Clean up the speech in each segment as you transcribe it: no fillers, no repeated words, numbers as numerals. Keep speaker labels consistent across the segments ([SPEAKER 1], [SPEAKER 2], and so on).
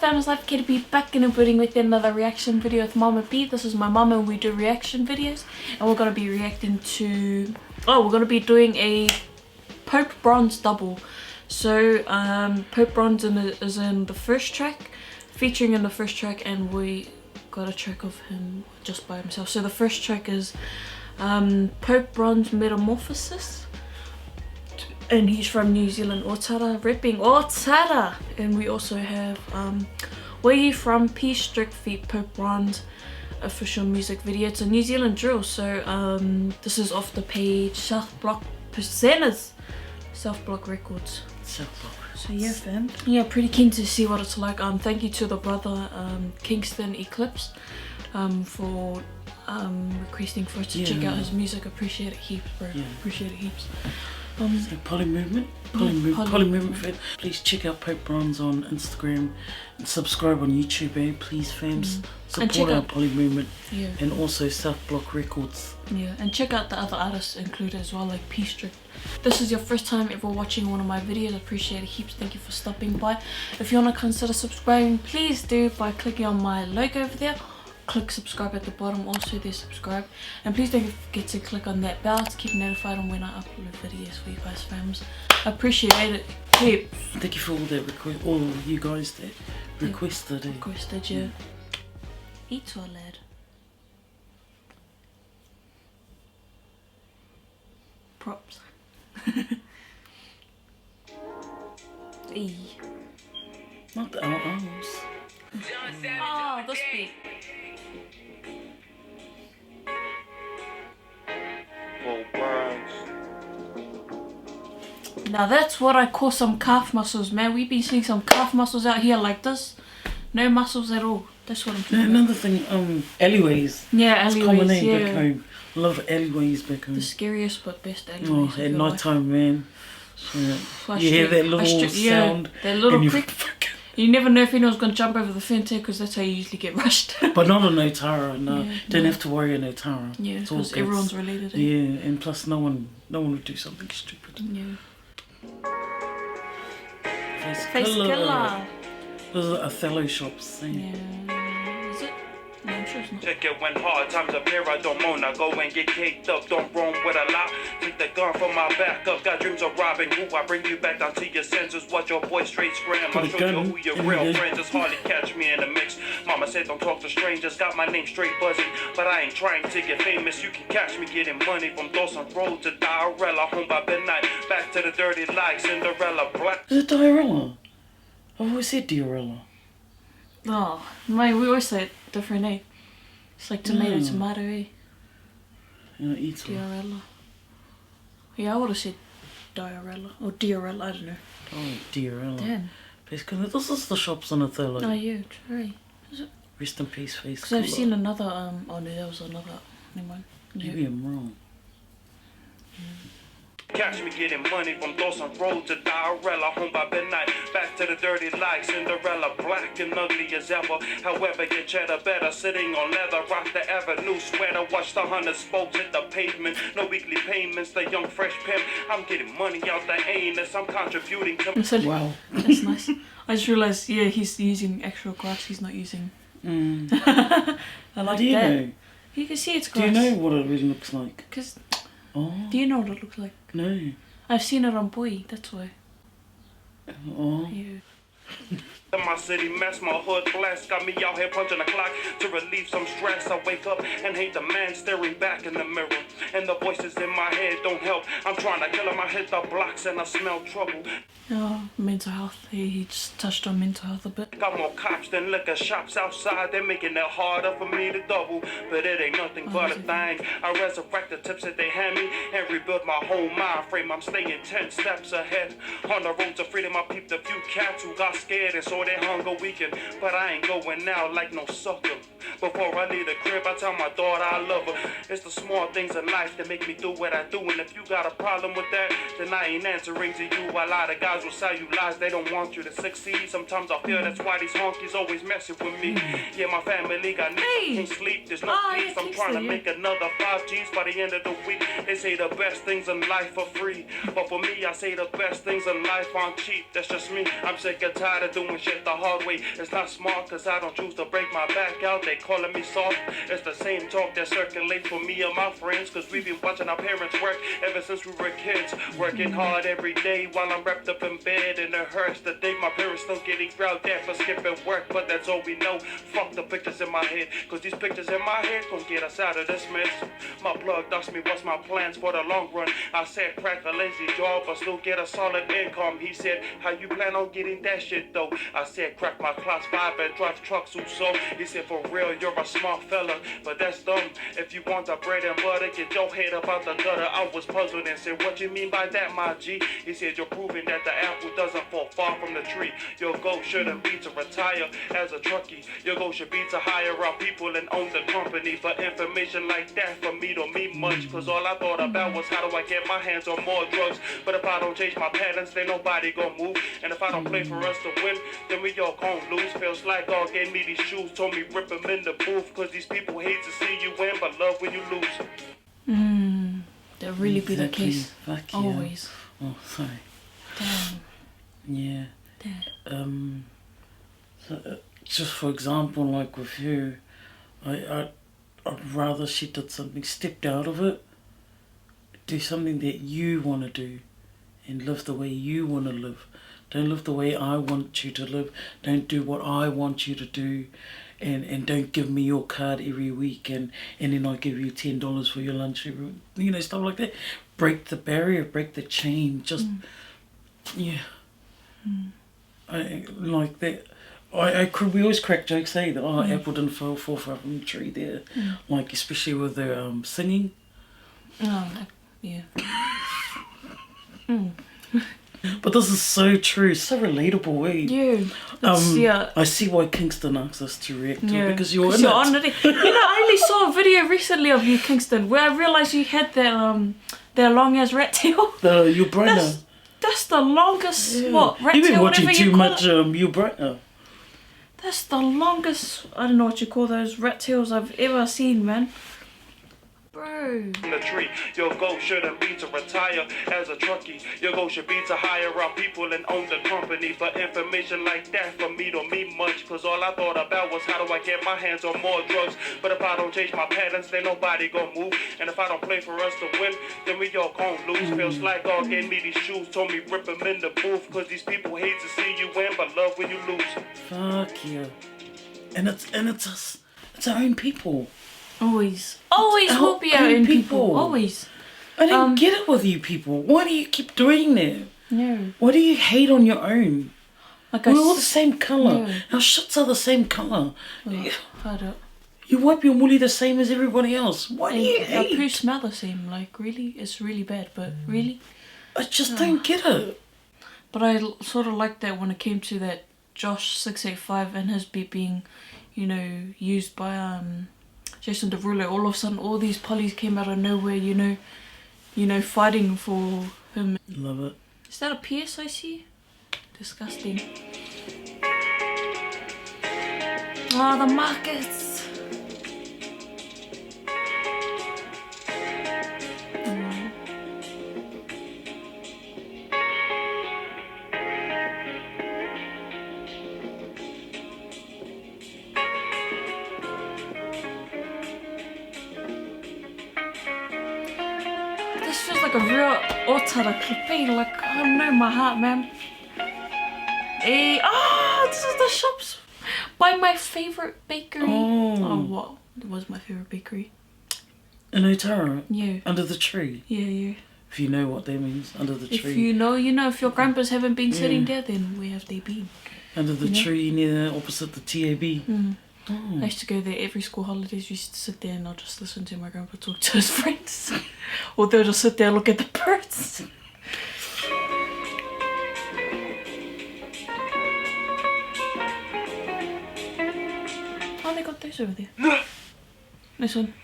[SPEAKER 1] famous life, Katie B back in the building with another reaction video with Mama B. This is my mom and we do reaction videos, and we're gonna be reacting to we're gonna be doing a Pope Bronze double. So Pope Bronze is in the first track, featuring in the first track, and we got a track of him just by himself. So the first track is Pope Bronze Metamorphosis, and he's from New Zealand, Otara, ripping Otara. And we also have Where You From, P Strict feat Pope Bronze official music video. It's a New Zealand drill, so this is off the page South Block Presenters, South Block Records.
[SPEAKER 2] South Block.
[SPEAKER 1] So yeah, fam. Yeah, pretty keen to see what it's like. Thank you to the brother Kingston Eclipse for requesting for us to check out his music. Appreciate it heaps, bro. Yeah. Appreciate it heaps.
[SPEAKER 2] So Poly Movement, fan. Please check out Pope Bronze on Instagram and subscribe on YouTube, please, fams. Support our Poly Movement, and also South Block Records. Yeah,
[SPEAKER 1] and check out the other artists included as well, like P Strict. This is your first time ever watching one of my videos. I appreciate it heaps. Thank you for stopping by. If you want to consider subscribing, please do by clicking on my logo over there. Click subscribe at the bottom, also there, subscribe, and please don't forget to click on that bell to keep notified on when I upload videos for you guys, fams. I appreciate it.
[SPEAKER 2] Thank you for all that all you guys that requested.
[SPEAKER 1] Yeah. Eat or lad. Props. E.
[SPEAKER 2] Not the arms.
[SPEAKER 1] Oh, this beat. Now that's what I call some calf muscles, man. We've been seeing some calf muscles out here like this. No muscles at all. That's what I'm talking about.
[SPEAKER 2] Another thing, alleyways.
[SPEAKER 1] Yeah, alleyways.
[SPEAKER 2] It's common name back home. A lot of alleyways back home.
[SPEAKER 1] The scariest but best alleyways.
[SPEAKER 2] Oh, at night time, man. So, you hear that little sound.
[SPEAKER 1] That little creak. You never know if anyone's going to jump over the fence here, because that's how you usually get rushed.
[SPEAKER 2] But not on Otara, no. Yeah, don't have to worry on Otara.
[SPEAKER 1] Yeah, because everyone's related.
[SPEAKER 2] Yeah, and plus no one would do something stupid.
[SPEAKER 1] Yeah.
[SPEAKER 2] Face Killer. This is Othello Shops thing.
[SPEAKER 1] Yeah. Is it? No, I'm sure it's not.
[SPEAKER 3] Check it when hard times appear, I don't moan. I go and get caked up, don't roam with a lot. Take the gun from my back up, got dreams of robbing who. I bring you back down to your senses, watch your boy straight scram. I'll show you who your real friends is, hardly catch me in the mix. Mama said don't talk to strangers, got my name straight buzzing. But I ain't trying to get famous, you can catch me getting money from Dawson Road to Diarella. Home by midnight, back to the dirty light, Cinderella black.
[SPEAKER 2] Is it Diarella? I've always said Diarella.
[SPEAKER 1] Oh, mate, we always say it different, eh? It's like tomato, eh?
[SPEAKER 2] Yeah, eat
[SPEAKER 1] Diarella. Yeah, I would have said Diarella. Or Diarella, I don't know.
[SPEAKER 2] Oh, Diarella.
[SPEAKER 1] Damn.
[SPEAKER 2] Basically, this is the shops on Othello.
[SPEAKER 1] Oh, yeah, true. Is it?
[SPEAKER 2] Rest in peace, Face
[SPEAKER 1] Because I've seen another, oh no, there was another, never mind.
[SPEAKER 2] Maybe I'm wrong.
[SPEAKER 3] Catch me getting money from Dawson Road to Diarella. Home by midnight, back to the dirty light, Cinderella black and ugly as ever. However, get cheddar better, sitting on leather, rock the avenue sweater, watch the 100 spokes hit the pavement. No weekly payments, the young fresh pimp. I'm getting money out the anus, I'm contributing to.
[SPEAKER 2] Wow,
[SPEAKER 1] that's nice. I just realised, yeah, he's using actual grass. He's not using. I like
[SPEAKER 2] do you
[SPEAKER 1] that.
[SPEAKER 2] Know?
[SPEAKER 1] You can see it's grass.
[SPEAKER 2] Do you know what it really looks like?
[SPEAKER 1] Because.
[SPEAKER 2] Oh.
[SPEAKER 1] Do you know what it looks like?
[SPEAKER 2] No.
[SPEAKER 1] I've seen it on Boy, that's why.
[SPEAKER 2] Oh.
[SPEAKER 1] Yeah.
[SPEAKER 3] In my city mess, my hood blessed, got me out here punching the clock to relieve some stress. I wake up and hate the man staring back in the mirror, and the voices in my head don't help. I'm trying to kill him, I hit the blocks and I smell trouble.
[SPEAKER 1] Oh, mental health. He just touched on mental health a bit.
[SPEAKER 3] Got more cops than liquor shops outside, they're making it harder for me to double. But it ain't nothing but a thing. I resurrect the tips that they hand me and rebuild my whole mind frame. I'm staying 10 steps ahead. On the road to freedom, I peeped a few cats who got scared and so they hunger weakened. But I ain't going now like no sucker. Before I leave the crib, I tell my daughter I love her. It's the small things in life that make me do what I do. And if you got a problem with that, then I ain't answering to you. A lot of guys will sell you lies, they don't want you to succeed. Sometimes I feel that's why these honkies always messing with me. Yeah, my family got needs, can't sleep, there's no peace. I'm trying to make another 5 G's by the end of the week. They say the best things in life are free, but for me, I say the best things in life aren't cheap. That's just me. I'm sick and tired of doing shit shit the hard way. It's not smart cause I don't choose to break my back out. They calling me soft. It's the same talk that circulates for me and my friends, cause we've been watching our parents work ever since we were kids. Working hard every day while I'm wrapped up in bed, and it hurts to think my parents still getting growled at for skipping work, but that's all we know. Fuck the pictures in my head, cause these pictures in my head gon' get us out of this mess. My plug asked me what's my plans for the long run. I said crack a lazy job but still get a solid income. He said, how you plan on getting that shit though? I said crack my class 5 and drive trucks so. He said for real you're a smart fella, but that's dumb. If you want the bread and butter, get your head up out the gutter. I was puzzled and said, what you mean by that, my G? He said, you're proving that the apple doesn't fall far from the tree. Your goal shouldn't be to retire as a truckie. Your goal should be to hire out people and own the company. But information like that for me don't mean much, cause all I thought about was how do I get my hands on more drugs. But if I don't change my patterns, then nobody gon' move. And if I don't play for us to win, then we all gon' lose. Feels like God gave me these shoes, told me rip them in the booth, cause these people hate to see you win but love when you lose.
[SPEAKER 1] That really be the case.
[SPEAKER 2] Fuck yeah.
[SPEAKER 1] Always.
[SPEAKER 2] Oh, sorry.
[SPEAKER 1] Damn.
[SPEAKER 2] Yeah.
[SPEAKER 1] Damn.
[SPEAKER 2] So, just for example, like with you, I'd rather she did something, stepped out of it, do something that you want to do, and live the way you want to live. Don't live the way I want you to live. Don't do what I want you to do. And don't give me your card every week and then I give you $10 for your lunch, you know, stuff like that. Break the barrier, break the chain. Just, yeah. I like that. We always crack jokes, say that apple didn't fall far from the tree there, like especially with their singing.
[SPEAKER 1] Oh, yeah.
[SPEAKER 2] But this is so true, so relatable, eh?
[SPEAKER 1] Yeah.
[SPEAKER 2] I see why Kingston asked us to react to it, because you're in
[SPEAKER 1] it. On it. You know, I only saw a video recently of you, Kingston, where I realised you had that long ass rat tail.
[SPEAKER 2] Your brainer.
[SPEAKER 1] That's the longest rat tail.
[SPEAKER 2] You've been watching too much your brainer.
[SPEAKER 1] That's the longest, I don't know what you call those rat tails I've ever seen, man. Bro.
[SPEAKER 3] The tree. Your goal shouldn't be to retire as a truckie. Your goal should be to hire out people and own the company. But information like that for me don't mean much, cause all I thought about was how do I get my hands on more drugs. But if I don't change my patterns, then nobody gon' move. And if I don't play for us to win, then we all gon' lose. Feels like God gave me these shoes, told me rip them in the booth, cause these people hate to see you win but love when you lose.
[SPEAKER 2] Fuck yeah. And it's us. It's our own people.
[SPEAKER 1] Always will be our own people. Always.
[SPEAKER 2] I don't get it with you people. Why do you keep doing that?
[SPEAKER 1] No.
[SPEAKER 2] Why do you hate on your own?
[SPEAKER 1] Like
[SPEAKER 2] we're all the same colour.
[SPEAKER 1] No.
[SPEAKER 2] Our shits are the same colour.
[SPEAKER 1] Oh,
[SPEAKER 2] you wipe your mully the same as everybody else. Why do you hate?
[SPEAKER 1] Our poo smell the same. Like, really? It's really bad, but really?
[SPEAKER 2] I just don't get it.
[SPEAKER 1] But I sort of like that when it came to that Josh 685 and his beat being, you know, used by Jason Derulo. All of a sudden, all these pollies came out of nowhere, you know, fighting for him.
[SPEAKER 2] Love it.
[SPEAKER 1] Is that a PS I see? Disgusting. Oh, the markets. This feels like a real Otara clip, like, I don't know, my heart, man. Hey, this is the shops by my favourite bakery. Oh, what? It was my favourite bakery.
[SPEAKER 2] In Otara?
[SPEAKER 1] Yeah.
[SPEAKER 2] Under the tree?
[SPEAKER 1] Yeah.
[SPEAKER 2] If you know what that means, under the tree.
[SPEAKER 1] If you know, you know. If your grandpas haven't been sitting there, then where have they been?
[SPEAKER 2] Under the tree near opposite the TAB.
[SPEAKER 1] I used to go there every school holidays. We used to sit there and I'll just listen to my grandpa talk to his friends. Or they'll just sit there and look at the birds. Oh, they got those over there. No. This one.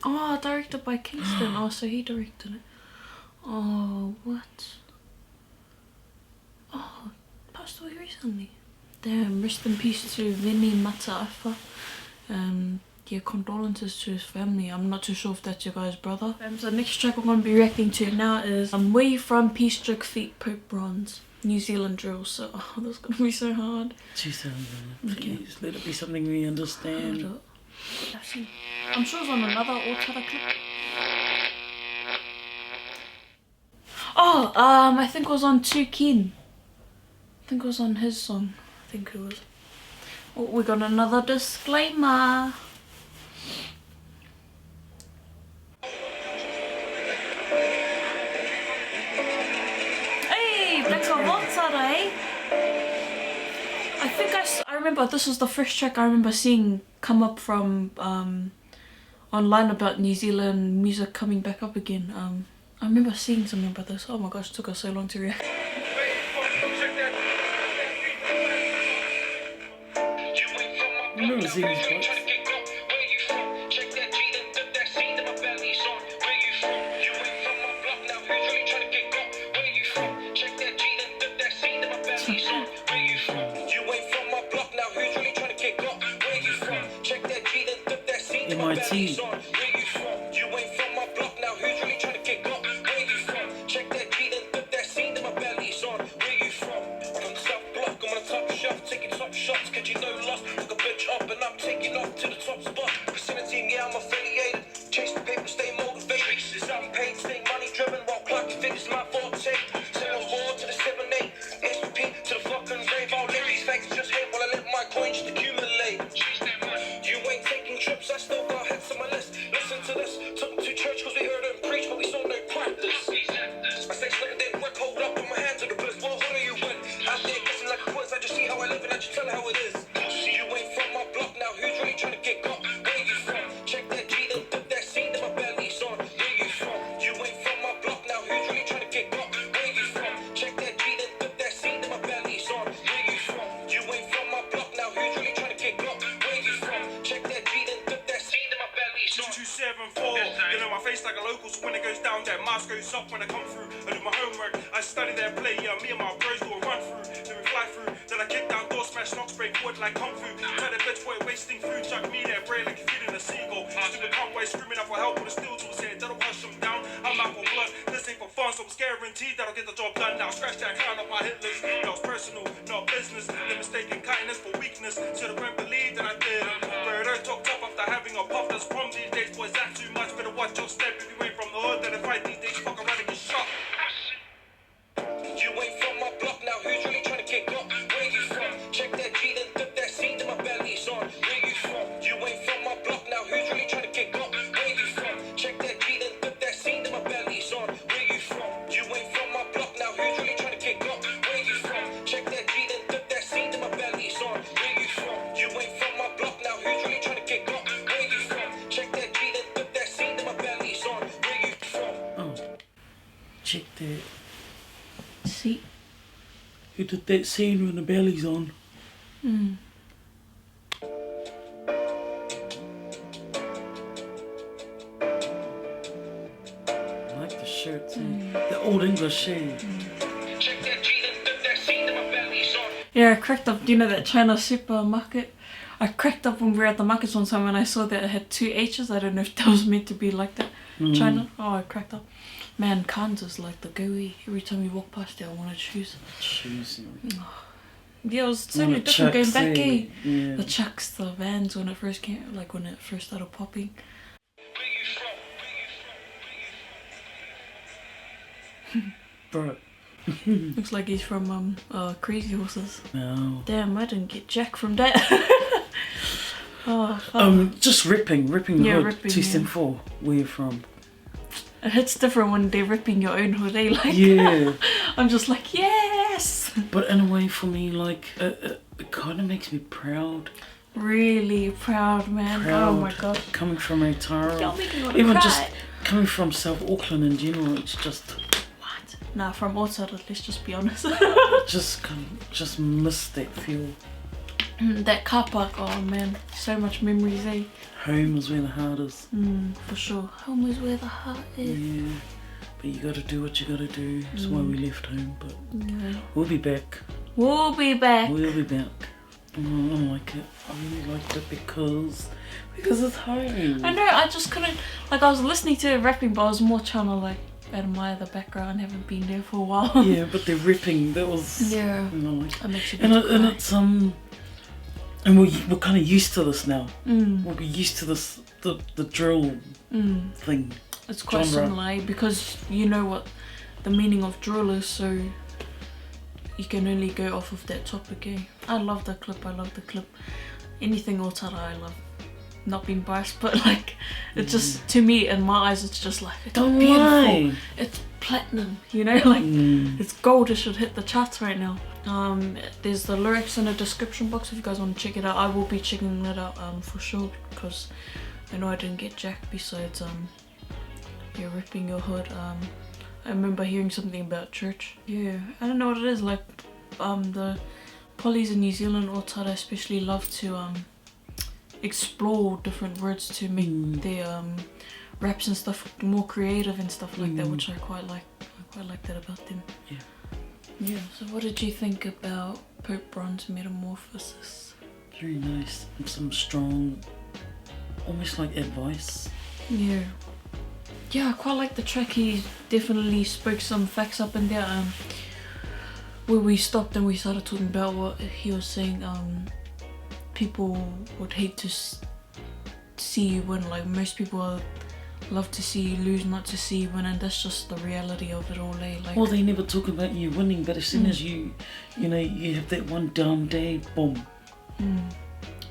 [SPEAKER 1] Oh, directed by Kingston. Oh, so he directed it. Oh, what? passed away recently. Damn, rest in peace to Vinny Mataafa. Yeah, condolences to his family. I'm not too sure if that's your guys' brother. So the next track we're going to be reacting to now is Where You From, Peace Stroke feat. Pope Bronze. New Zealand drill. So, that's going to be so hard.
[SPEAKER 2] 2000, please. Let it be something we understand.
[SPEAKER 1] I'm sure it's on another Autada clip. Oh, I think it was on Too Keen. I think it was on his song. I think it was. Oh, we got another disclaimer. Hey, thanks for Autada, eh? I think I remember this was the first track I remember seeing come up from online about New Zealand music coming back up again. I remember seeing something about this. Oh my gosh, it took us so long to react.
[SPEAKER 2] I've never seen this twice. MIT.
[SPEAKER 3] Up when I come through, I do my homework, I study their play, yeah, me and my bros do a run through, then we fly through, then I kick down doors, smash knocks, break wood like kung fu, tell the bitch boy wasting food, chuck me their brain like you're feeding a seagull, stupid cunt boy screaming out for help with a steel tool, saying that'll hush them down, I'm out for blood, this ain't for fun, so I'm guaranteed that'll get the job done, now scratch that clown off my hit list, that was personal, not business, the mistaken kindness for weakness, should've went believed and I did, where it don't talk tough after having a puff, that's from these days, boys act too much, better watch your step if you ain't from the hood, then if I these days, fuck around and get shot. You ain't from my block now, who's really trying to get got? Where you from? Check that G, then dip that seed in my belly's on. Where you from? You ain't from my block now, who's really trying to get got? Where you from? Check that G, then dip that seed in my belly's on. Where you from? You ain't from my block now, who's really trying to get got? Where you from? Check that G, then dip that seed in my belly's on. Where you from? You ain't from my block now, who's really trying to get got? Where you from? Check that G, then dip that seed in my belly's on. Where you from?
[SPEAKER 2] Oh, check that.
[SPEAKER 1] See?
[SPEAKER 2] Who did that scene when the belly's on?
[SPEAKER 1] Mm.
[SPEAKER 2] I like the shirt too. The old English shade.
[SPEAKER 1] Yeah, I cracked up, do you know that China supermarket? I cracked up when we were at the markets one time and I saw that it had 2 H's. I don't know if that was meant to be like that. China? Oh, I cracked up. Man, Cannes is like the gooey. Every time you walk past it, I want to choose.
[SPEAKER 2] Choosing.
[SPEAKER 1] Yeah, it was totally different going back, eh?
[SPEAKER 2] Yeah.
[SPEAKER 1] The Chucks, the Vans when it first came, like when it first started popping.
[SPEAKER 2] Bro.
[SPEAKER 1] Looks like he's from Crazy Horses.
[SPEAKER 2] No.
[SPEAKER 1] Damn, I didn't get jack from that. Oh,
[SPEAKER 2] just ripping the hood.
[SPEAKER 1] Ripping,
[SPEAKER 2] 274. Where you from?
[SPEAKER 1] It hits different when they're ripping your own hood, eh? Like,
[SPEAKER 2] yeah.
[SPEAKER 1] I'm just like, yes!
[SPEAKER 2] But in a way for me, like, it kind of makes me proud.
[SPEAKER 1] Really proud, man.
[SPEAKER 2] Proud.
[SPEAKER 1] Oh my god.
[SPEAKER 2] Coming from Otara.
[SPEAKER 1] Don't make me want to
[SPEAKER 2] Even
[SPEAKER 1] cry.
[SPEAKER 2] just coming from South Auckland in general, it's just...
[SPEAKER 1] What? Nah, from Autada, let's just be honest.
[SPEAKER 2] just miss that feel.
[SPEAKER 1] That car park, oh man. So much memories, eh?
[SPEAKER 2] Home is where the heart is.
[SPEAKER 1] For sure. Home is where the heart is.
[SPEAKER 2] Yeah. But you gotta do what you gotta do. That's why we left home, but
[SPEAKER 1] Yeah.
[SPEAKER 2] we'll be back.
[SPEAKER 1] We'll be back.
[SPEAKER 2] We'll be back. I like it. I really liked it because it's home.
[SPEAKER 1] I know, I just couldn't, like I was listening to it rapping, but I was more trying to like admire the background. I haven't been there for a while.
[SPEAKER 2] Yeah, but the ripping, that was...
[SPEAKER 1] Yeah.
[SPEAKER 2] Like,
[SPEAKER 1] I'm actually
[SPEAKER 2] and it's and we're kind of used to this now. We'll be used to this, the drill thing.
[SPEAKER 1] It's quite
[SPEAKER 2] genre.
[SPEAKER 1] similar because you know what the meaning of drill is, so you can only go off of that topic. I love the clip. Anything Otara I love. Not being biased, but like it's just, to me, in my eyes, it's just like, it's beautiful.
[SPEAKER 2] Lie.
[SPEAKER 1] It's platinum, you know, like it's gold. It should hit the charts right now. There's the lyrics in the description box if you guys want to check it out. I will be checking it out for sure, because I know I didn't get jack besides you're ripping your hood. I remember hearing something about church. Yeah, I don't know what it is, like the polys in New Zealand, Otara especially, love to explore different words to make their raps and stuff more creative and stuff like that, which I quite like. I quite like that about them. Yeah, so what did you think about Pope Bron's Metamorphosis?
[SPEAKER 2] Very nice. And some strong, almost like advice.
[SPEAKER 1] Yeah, I quite like the track. He definitely spoke some facts up in there. Where we stopped and we started talking about what he was saying. People would hate to see you win. Like, most people love to see you lose, not to see you win, and that's just the reality of it all. Like,
[SPEAKER 2] well, they never talk about you winning, but as soon as you have that one down day, boom.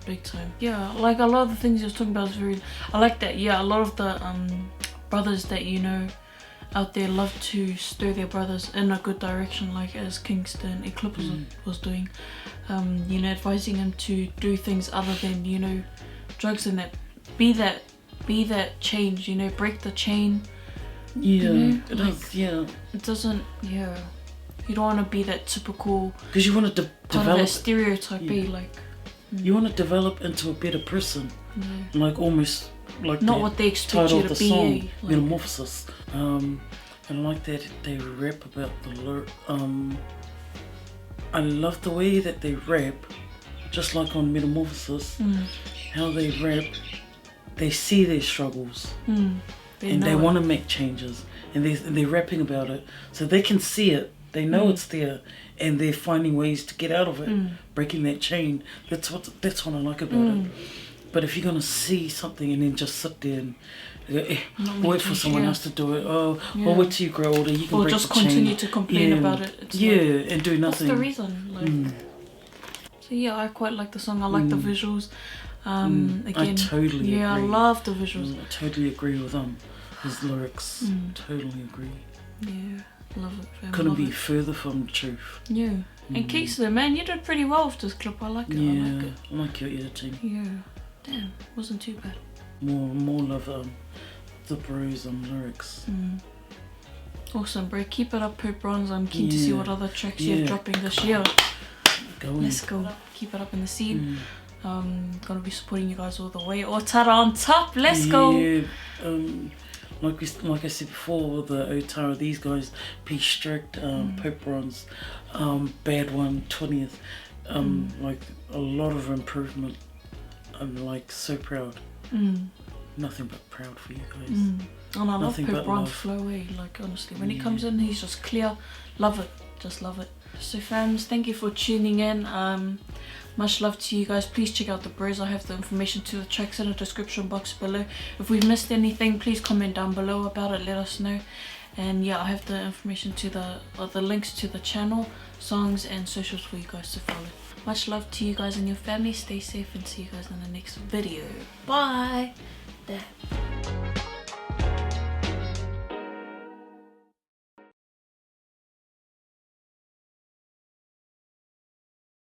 [SPEAKER 1] Big time. Yeah, like a lot of the things he was talking about is very. I like that. Yeah, a lot of the brothers that you know out there love to stir their brothers in a good direction, like as Kingston Eclipse was doing. Advising him to do things other than, drugs and that. Be that change, break the chain.
[SPEAKER 2] Yeah, it
[SPEAKER 1] like,
[SPEAKER 2] is, yeah.
[SPEAKER 1] It doesn't, you don't want to be that typical,
[SPEAKER 2] because you want to develop
[SPEAKER 1] that stereotype,
[SPEAKER 2] you want to develop into a better person, like almost like
[SPEAKER 1] not what they expect you to be.
[SPEAKER 2] Song, Metamorphosis. And I like that they rap about the I love the way that they rap, just like on Metamorphosis, how they rap, they see their struggles and they want to make changes, and they're rapping about it so they can see it, they know it's there, and they're finding ways to get out of it, breaking that chain. That's what I like about it. But if you're going to see something and then just sit there and wait for someone else to do it, or wait till you grow older, you can
[SPEAKER 1] or
[SPEAKER 2] break
[SPEAKER 1] just
[SPEAKER 2] the chain.
[SPEAKER 1] continue to complain about it. It's
[SPEAKER 2] and do nothing.
[SPEAKER 1] That's the reason. So yeah, I quite like the song. I like the visuals. Again,
[SPEAKER 2] I totally agree.
[SPEAKER 1] I love the visuals.
[SPEAKER 2] I totally agree with his lyrics. Totally agree.
[SPEAKER 1] Yeah, love it. Fam.
[SPEAKER 2] Couldn't
[SPEAKER 1] love
[SPEAKER 2] be
[SPEAKER 1] it.
[SPEAKER 2] further from the truth.
[SPEAKER 1] Yeah. And Keisler, man, you did pretty well with this clip. I like it.
[SPEAKER 2] Yeah,
[SPEAKER 1] I like it.
[SPEAKER 2] I like your editing.
[SPEAKER 1] Yeah. Damn, wasn't too bad.
[SPEAKER 2] More love the bros lyrics.
[SPEAKER 1] Awesome, bro. Keep it up, Pope Bronze. I'm keen to see what other tracks you're dropping this year. Let's go. Keep it up in the scene. Gonna be supporting you guys all the way. Otara on top. Let's go.
[SPEAKER 2] Like I said before, the Otara, these guys, Peace Strict, Pope Bronze, Bad One, 20th, like a lot of improvement. I'm like so proud. Nothing but proud for you guys.
[SPEAKER 1] And I love
[SPEAKER 2] Nothing
[SPEAKER 1] Pope Bronze
[SPEAKER 2] love.
[SPEAKER 1] flow, like honestly. When he comes in, he's just clear. Love it. Just love it. So fams, thank you for tuning in. Much love to you guys. Please check out the bros. I have the information to the tracks in the description box below. If we've missed anything, please comment down below about it. Let us know. And yeah, I have the information to the links to the channel, songs, and socials for you guys to follow. Much love to you guys and your family. Stay safe and see you guys in the next video. Bye. There.